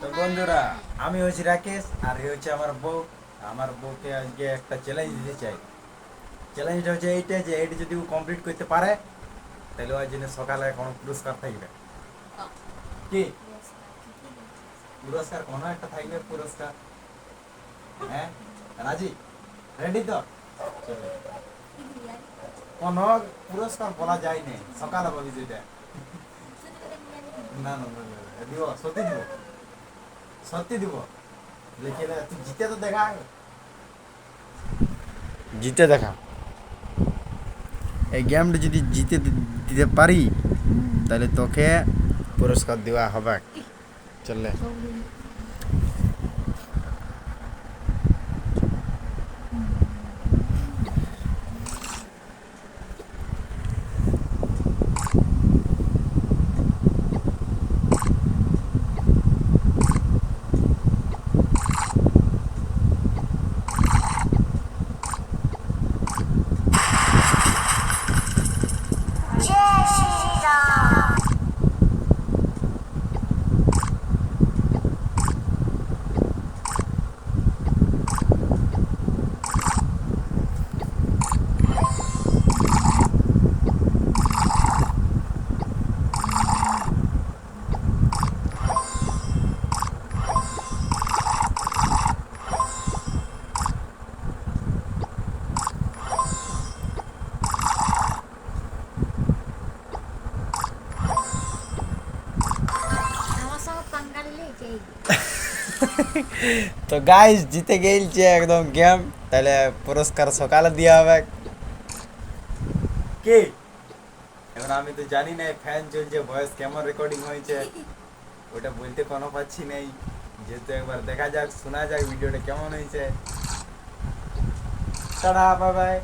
তো বন্ধুরা, আমি হচ্ছি রাকেশ আর এ হচ্ছে আমার বউ। আমার বউকে আজকে একটা চ্যালেঞ্জ দিতে চাই। চ্যালেঞ্জটা হচ্ছে এইটা যে এইটা যদি ও কমপ্লিট করতে পারে তাহলে ওই জন্য সকালে কোনো পুরস্কার থাকবে। কি পুরস্কার কোনো একটা থাকবে পুরস্কার? হ্যাঁ, রাজি? রেডি তো? চলো। কোনো পুরস্কার বলা যায় না, সকালে বলি যেটা। না না না না, দিব, সত্যি দিব, সত্যি দিব। লিখে দে, তুই জিতে তো দেখা, জিতে দেখা। এই গেমটা যদি জিতে দিতে পারি তাহলে তোকে পুরস্কার দেওয়া হবে। চললে তো গাইস জিতে গেলছে একদম গেম, তাহলে পুরস্কার সকালে দেওয়া হবে। কি এবার আমি তো জানি না ফ্যান চলছে, ভয়েস কেমন রেকর্ডিং হয়েছে ওটা বলতে কোনো পাচ্ছি নেই। যেহেতু একবার দেখা যাক, শোনা যাক ভিডিওটা কেমন হয়েছে। Tata, bye bye.